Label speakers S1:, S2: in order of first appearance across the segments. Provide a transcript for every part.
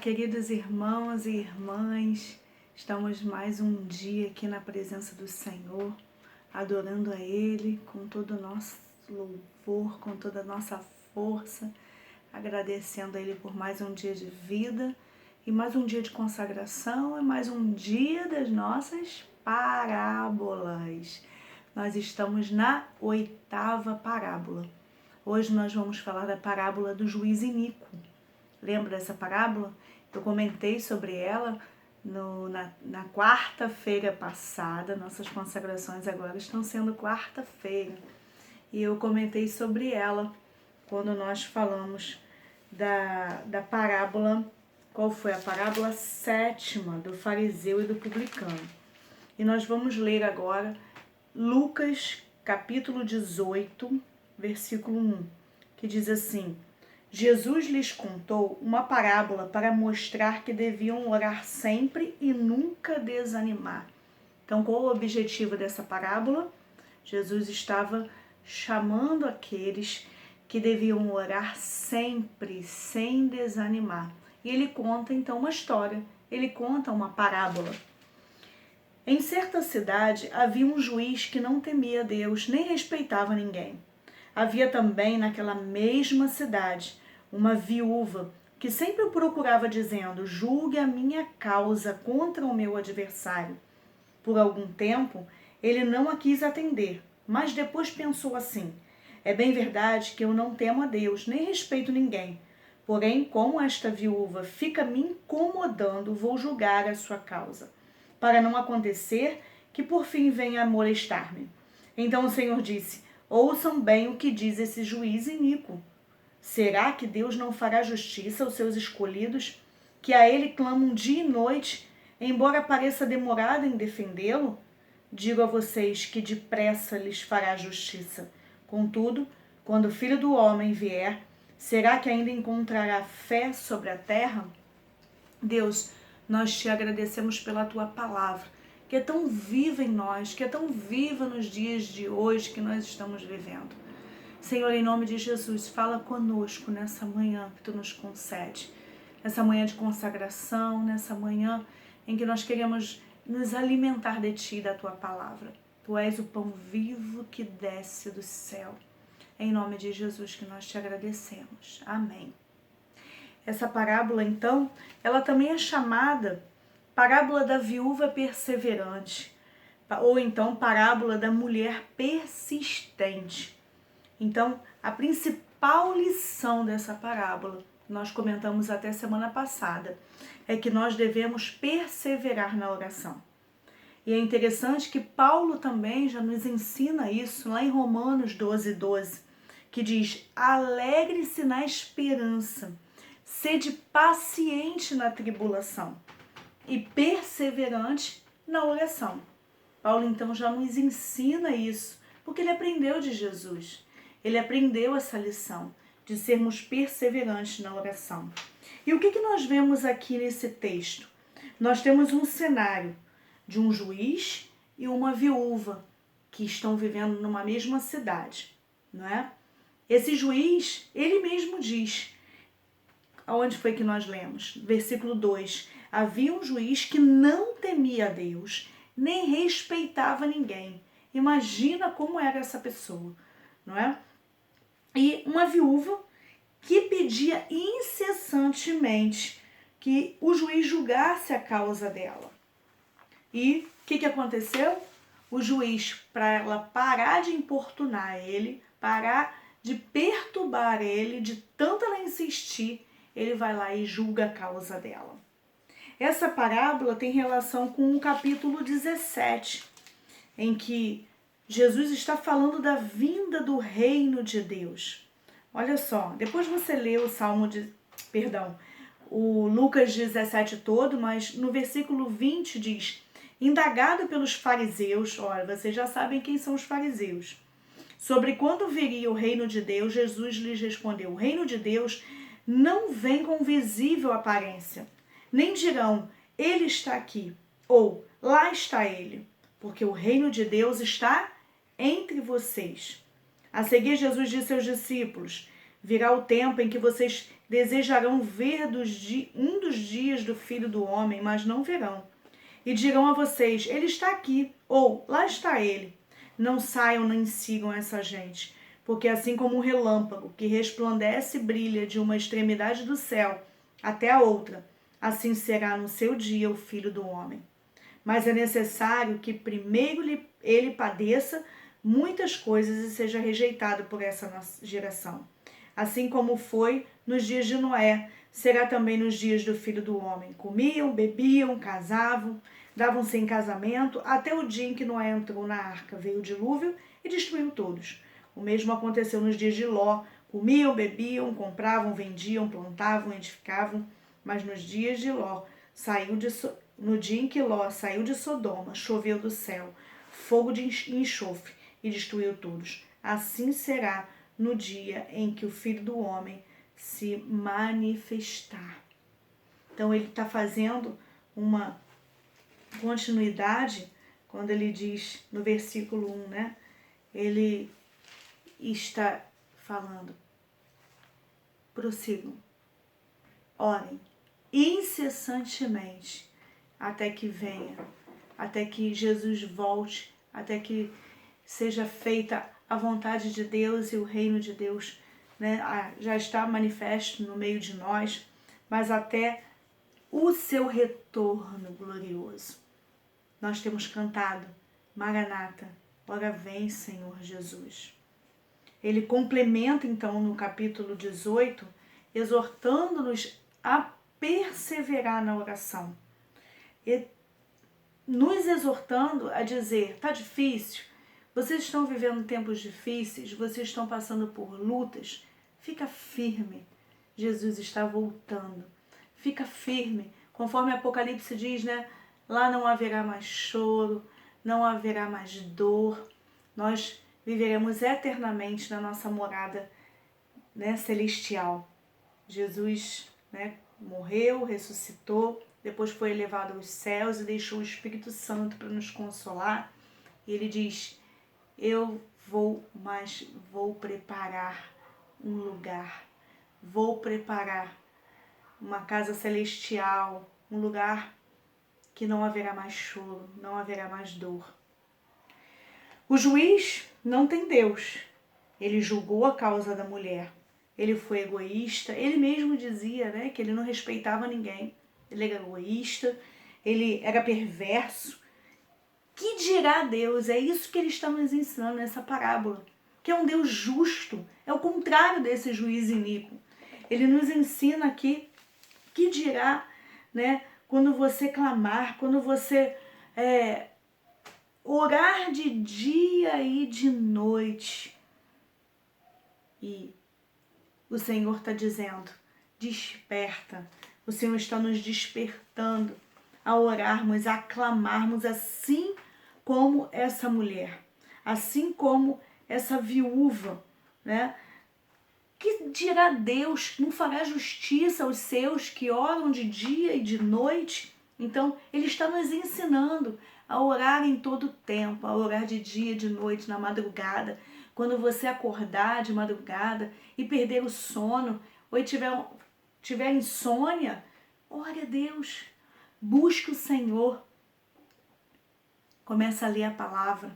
S1: queridos irmãos e irmãs, estamos mais um dia aqui na presença do Senhor, adorando a Ele com todo o nosso louvor, com toda a nossa força, agradecendo a Ele por mais um dia de vida e mais um dia de consagração e mais um dia das nossas parábolas. Nós estamos na 8ª parábola. Hoje nós vamos falar da parábola do juiz iníquo. Lembra dessa parábola? Eu comentei sobre ela na quarta-feira passada. Nossas consagrações agora estão sendo quarta-feira. E eu comentei sobre ela quando nós falamos da parábola. Qual foi? A parábola 7ª do fariseu e do publicano. E nós vamos ler agora Lucas capítulo 18, versículo 1, que diz assim: Jesus lhes contou uma parábola para mostrar que deviam orar sempre e nunca desanimar. Então, qual o objetivo dessa parábola? Jesus estava chamando aqueles que deviam orar sempre, sem desanimar. E ele conta então uma história, ele conta uma parábola. Em certa cidade havia um juiz que não temia Deus, nem respeitava ninguém. Havia também naquela mesma cidade uma viúva que sempre o procurava dizendo: julgue a minha causa contra o meu adversário. Por algum tempo ele não a quis atender, mas depois pensou assim: é bem verdade que eu não temo a Deus, nem respeito ninguém. Porém, como esta viúva fica me incomodando, vou julgar a sua causa, para não acontecer que por fim venha a molestar-me. Então o Senhor disse: ouçam bem o que diz esse juiz iníquo. Será que Deus não fará justiça aos seus escolhidos, que a ele clamam dia e noite, embora pareça demorado em defendê-lo? Digo a vocês que depressa lhes fará justiça. Contudo, quando o Filho do Homem vier, será que ainda encontrará fé sobre a terra? Deus, nós te agradecemos pela tua palavra, que é tão viva em nós, que é tão viva nos dias de hoje que nós estamos vivendo. Senhor, em nome de Jesus, fala conosco nessa manhã que tu nos concede, nessa manhã de consagração, nessa manhã em que nós queremos nos alimentar de ti e da tua palavra. Tu és o pão vivo que desce do céu. Em nome de Jesus que nós te agradecemos. Amém. Essa parábola, então, ela também é chamada parábola da viúva perseverante, ou então parábola da mulher persistente. Então, a principal lição dessa parábola, nós comentamos até semana passada, é que nós devemos perseverar na oração. E é interessante que Paulo também já nos ensina isso lá em Romanos 12:12, que diz: alegre-se na esperança, sede paciente na tribulação e perseverante na oração. Paulo então já nos ensina isso, porque ele aprendeu de Jesus. Ele aprendeu essa lição de sermos perseverantes na oração. E o que nós vemos aqui nesse texto? Nós temos um cenário de um juiz e uma viúva que estão vivendo numa mesma cidade, não é? Esse juiz, ele mesmo diz, aonde foi que nós lemos? Versículo 2, havia um juiz que não temia a Deus, nem respeitava ninguém. Imagina como era essa pessoa, não é? E uma viúva que pedia incessantemente que o juiz julgasse a causa dela. E o que aconteceu? O juiz, para ela parar de importunar ele, parar de perturbar ele, de tanto ela insistir, ele vai lá e julga a causa dela. Essa parábola tem relação com o capítulo 17, em que Jesus está falando da vinda do reino de Deus. Olha só, depois você lê o Lucas 17 todo, mas no versículo 20 diz: indagado pelos fariseus, olha, vocês já sabem quem são os fariseus, sobre quando viria o reino de Deus, Jesus lhes respondeu: o reino de Deus não vem com visível aparência, nem dirão, ele está aqui, ou lá está ele, porque o reino de Deus está entre vocês. A seguir, Jesus disse aos discípulos: virá o tempo em que vocês Desejarão ver um dos dias do Filho do Homem, mas não verão. E dirão a vocês, ele está aqui, ou lá está ele. Não saiam nem sigam essa gente, porque assim como um relâmpago que resplandece e brilha de uma extremidade do céu até a outra, assim será no seu dia o Filho do Homem. Mas é necessário que primeiro ele padeça muitas coisas e seja rejeitado por essa nossa geração. Assim como foi nos dias de Noé, será também nos dias do Filho do Homem. Comiam, bebiam, casavam, davam-se em casamento, até o dia em que Noé entrou na arca. Veio o dilúvio e destruiu todos. O mesmo aconteceu nos dias de Ló. Comiam, bebiam, compravam, vendiam, plantavam, edificavam. Mas nos dias de Ló, no dia em que Ló saiu de Sodoma, choveu do céu fogo de enxofre e destruiu todos. Assim será no dia em que o Filho do Homem se manifestar. Então ele está fazendo uma continuidade quando ele diz no versículo 1, né? Ele está falando, prossigam, orem incessantemente até que venha, até que Jesus volte, até que seja feita a vontade de Deus e o reino de Deus, né, já está manifesto no meio de nós, mas até o seu retorno glorioso. Nós temos cantado, Maranata, ora vem, Senhor Jesus. Ele complementa então no capítulo 18, exortando-nos a perseverar na oração. E nos exortando a dizer, tá difícil? Vocês estão vivendo tempos difíceis, vocês estão passando por lutas, fica firme, Jesus está voltando, fica firme, conforme Apocalipse diz, né? Lá não haverá mais choro, não haverá mais dor, nós viveremos eternamente na nossa morada, né, celestial. Jesus, né, morreu, ressuscitou, depois foi elevado aos céus e deixou o Espírito Santo para nos consolar, e ele diz, eu vou preparar um lugar, vou preparar uma casa celestial, um lugar que não haverá mais choro, não haverá mais dor. O juiz não tem Deus, ele julgou a causa da mulher, ele foi egoísta, ele mesmo dizia, né, que ele não respeitava ninguém, ele era egoísta, ele era perverso. Que dirá Deus? É isso que ele está nos ensinando nessa parábola, que é um Deus justo, é o contrário desse juiz iníquo. Ele nos ensina aqui que dirá, né, quando você clamar, quando você orar de dia e de noite. E o Senhor está dizendo, desperta. O Senhor está nos despertando a orarmos, a clamarmos assim como essa mulher, assim como essa viúva, né? Que dirá Deus? Não fará justiça aos seus que oram de dia e de noite? Então, ele está nos ensinando a orar em todo o tempo, a orar de dia e de noite, na madrugada. Quando você acordar de madrugada e perder o sono, ou tiver insônia, ore a Deus, busque o Senhor. Começa a ler a palavra.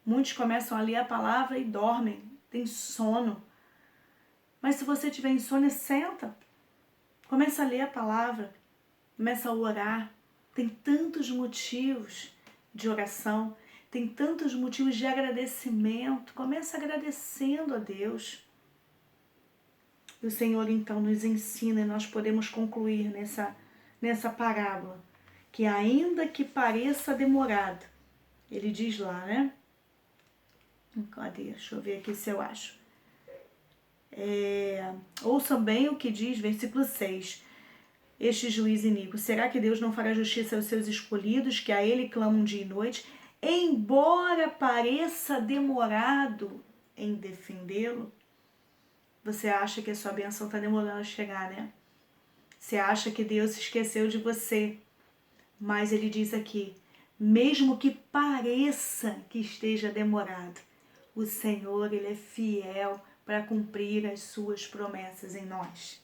S1: Muitos começam a ler a palavra e dormem, tem sono. Mas se você tiver insônia, senta. Começa a ler a palavra. Começa a orar. Tem tantos motivos de oração. Tem tantos motivos de agradecimento. Começa agradecendo a Deus. E o Senhor então nos ensina e nós podemos concluir nessa parábola. Que ainda que pareça demorado, ele diz lá, né? Cadê? Deixa eu ver aqui se eu acho. Ouçam bem o que diz, versículo 6. Este juiz iníquo, será que Deus não fará justiça aos seus escolhidos, que a ele clamam dia e noite, embora pareça demorado em defendê-lo? Você acha que a sua bênção está demorando a chegar, né? Você acha que Deus se esqueceu de você, mas ele diz aqui, mesmo que pareça que esteja demorado, o Senhor, ele é fiel para cumprir as suas promessas em nós.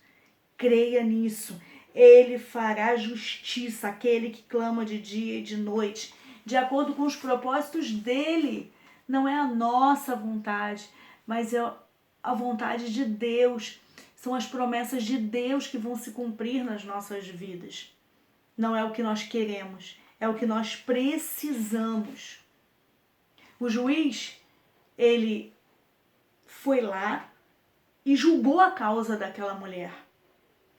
S1: Creia nisso. Ele fará justiça àquele que clama de dia e de noite, de acordo com os propósitos dele. Não é a nossa vontade, mas é a vontade de Deus. São as promessas de Deus que vão se cumprir nas nossas vidas. Não é o que nós queremos, é o que nós precisamos. O juiz, ele foi lá e julgou a causa daquela mulher.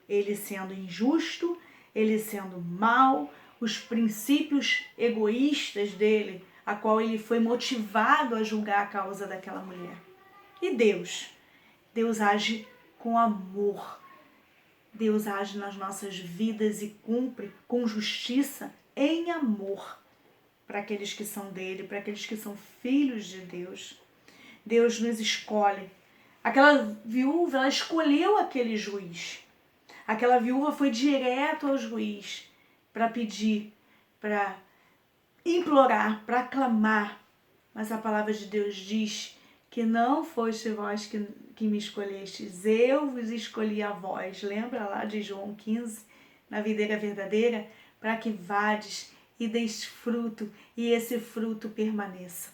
S1: Ele sendo injusto, ele sendo mau, os princípios egoístas dele, a qual ele foi motivado a julgar a causa daquela mulher. E Deus? Deus age com amor. Deus age nas nossas vidas e cumpre com justiça em amor para aqueles que são dele, para aqueles que são filhos de Deus. Deus nos escolhe. Aquela viúva, ela escolheu aquele juiz. Aquela viúva foi direto ao juiz para pedir, para implorar, para clamar. Mas a palavra de Deus diz que não foste vós que me escolhestes, eu vos escolhi a vós. Lembra lá de João 15, na videira verdadeira? Para que vades e deis fruto, e esse fruto permaneça.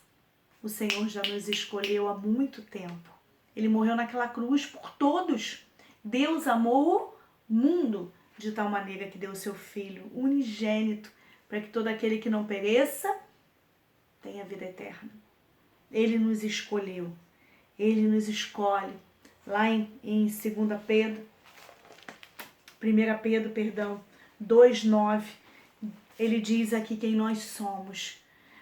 S1: O Senhor já nos escolheu há muito tempo. Ele morreu naquela cruz por todos. Deus amou o mundo de tal maneira que deu o seu Filho unigênito, para que todo aquele que não pereça tenha vida eterna. Ele nos escolheu. Ele nos escolhe. Lá em 2 Pedro, 1 Pedro, 2,9, ele diz aqui quem nós somos.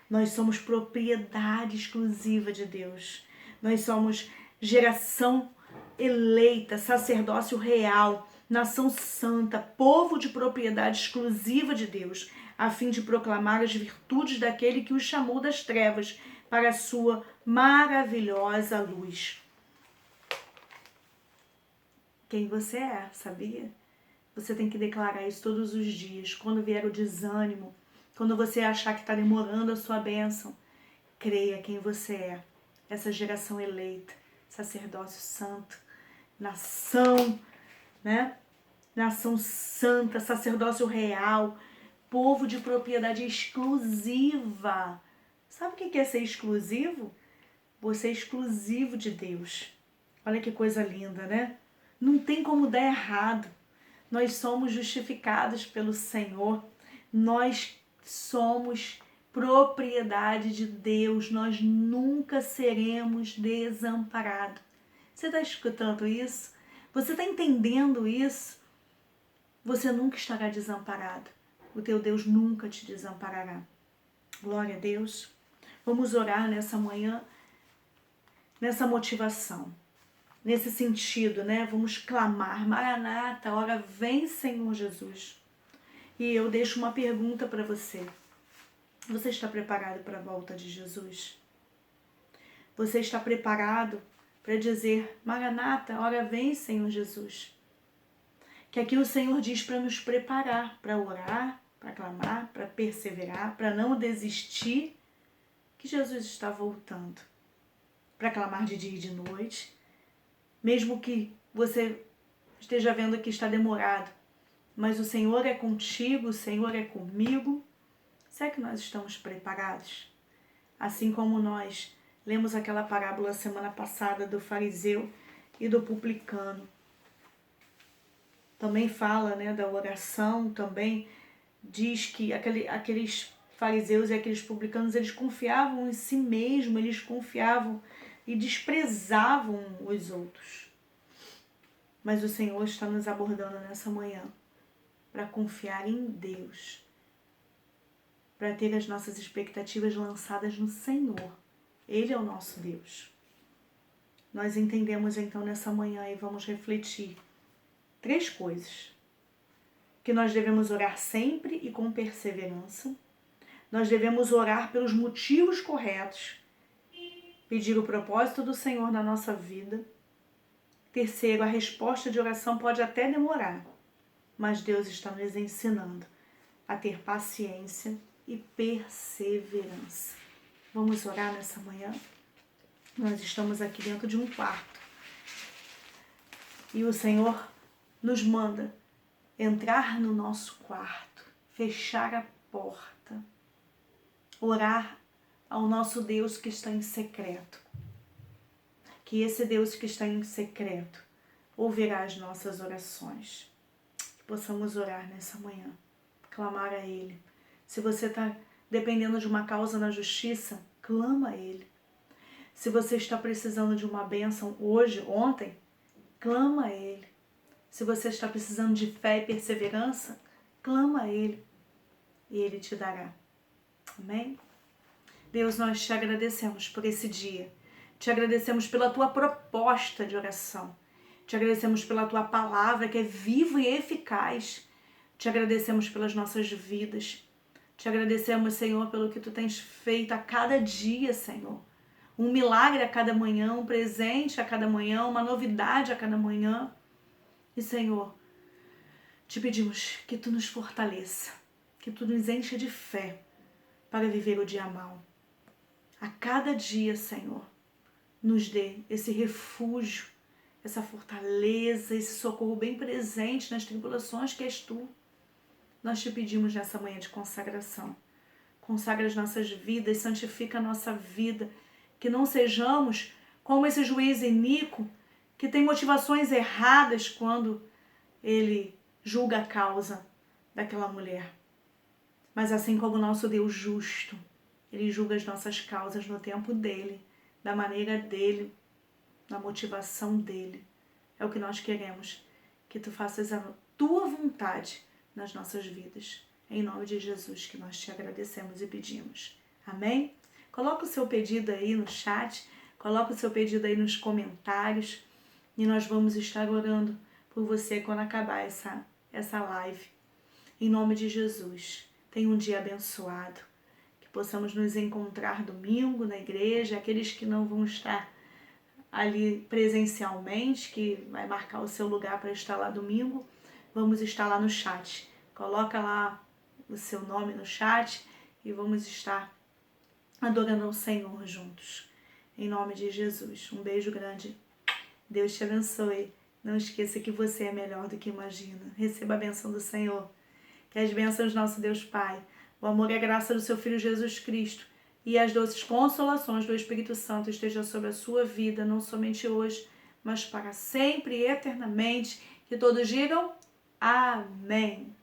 S1: Nós somos propriedade exclusiva de Deus. Nós somos geração eleita, sacerdócio real, nação santa, povo de propriedade exclusiva de Deus, a fim de proclamar as virtudes daquele que os chamou das trevas para a sua maravilhosa luz. Quem você é, sabia? Você tem que declarar isso todos os dias. Quando vier o desânimo, quando você achar que está demorando a sua bênção, creia quem você é. Essa geração eleita, sacerdócio santo, nação, né? Nação santa, sacerdócio real, povo de propriedade exclusiva. Sabe o que é ser exclusivo? Você é exclusivo de Deus. Olha que coisa linda, né? Não tem como dar errado. Nós somos justificados pelo Senhor. Nós somos propriedade de Deus. Nós nunca seremos desamparados. Você está escutando isso? Você está entendendo isso? Você nunca estará desamparado. O teu Deus nunca te desamparará. Glória a Deus. Vamos orar nessa manhã, nessa motivação, nesse sentido, né? Vamos clamar, Maranata, ora vem, Senhor Jesus. E eu deixo uma pergunta para você. Você está preparado para a volta de Jesus? Você está preparado para dizer, Maranata, ora vem, Senhor Jesus? Que aqui o Senhor diz para nos preparar, para orar, para clamar, para perseverar, para não desistir, que Jesus está voltando. Para clamar de dia e de noite, mesmo que você esteja vendo que está demorado, mas o Senhor é contigo, o Senhor é comigo. Será que nós estamos preparados? Assim como nós lemos aquela parábola semana passada do fariseu e do publicano. Também fala, né, da oração, também diz que aqueles fariseus e aqueles publicanos, eles confiavam em si mesmos, eles confiavam e desprezavam os outros. Mas o Senhor está nos abordando nessa manhã para confiar em Deus, para ter as nossas expectativas lançadas no Senhor. Ele é o nosso Deus. Nós entendemos então nessa manhã e vamos refletir 3 coisas. Que nós devemos orar sempre e com perseverança. Nós devemos orar pelos motivos corretos, pedir o propósito do Senhor na nossa vida. Terceiro, a resposta de oração pode até demorar, mas Deus está nos ensinando a ter paciência e perseverança. Vamos orar nessa manhã? Nós estamos aqui dentro de um quarto e o Senhor nos manda entrar no nosso quarto, fechar a porta, orar ao nosso Deus que está em secreto. Que esse Deus que está em secreto ouvirá as nossas orações. Que possamos orar nessa manhã, clamar a Ele. Se você está dependendo de uma causa na justiça, clama a Ele. Se você está precisando de uma bênção hoje, ontem, clama a Ele. Se você está precisando de fé e perseverança, clama a Ele e Ele te dará. Amém? Deus, nós te agradecemos por esse dia. Te agradecemos pela Tua proposta de oração. Te agradecemos pela Tua palavra que é viva e eficaz. Te agradecemos pelas nossas vidas. Te agradecemos, Senhor, pelo que Tu tens feito a cada dia, Senhor. Um milagre a cada manhã, um presente a cada manhã, uma novidade a cada manhã. E, Senhor, te pedimos que Tu nos fortaleça, que Tu nos encha de fé para viver o dia mal. A cada dia, Senhor, nos dê esse refúgio, essa fortaleza, esse socorro bem presente nas tribulações que és Tu. Nós te pedimos nessa manhã de consagração. Consagra as nossas vidas, santifica a nossa vida, que não sejamos como esse juiz iníquo que tem motivações erradas quando ele julga a causa daquela mulher. Mas assim como o nosso Deus justo, Ele julga as nossas causas no tempo dEle, da maneira dEle, na motivação dEle. É o que nós queremos, que Tu faças a Tua vontade nas nossas vidas. É em nome de Jesus que nós te agradecemos e pedimos. Amém? Coloca o seu pedido aí no chat, coloca o seu pedido aí nos comentários e nós vamos estar orando por você quando acabar essa live. Em nome de Jesus, tenha um dia abençoado, que possamos nos encontrar domingo na igreja, aqueles que não vão estar ali presencialmente, que vai marcar o seu lugar para estar lá domingo, vamos estar lá no chat. Coloca lá o seu nome no chat e vamos estar adorando ao Senhor juntos. Em nome de Jesus. Um beijo grande. Deus te abençoe. Não esqueça que você é melhor do que imagina. Receba a bênção do Senhor. Que as bênçãos do nosso Deus Pai, o amor e a graça do seu Filho Jesus Cristo e as doces consolações do Espírito Santo estejam sobre a sua vida, não somente hoje, mas para sempre e eternamente. Que todos digam amém.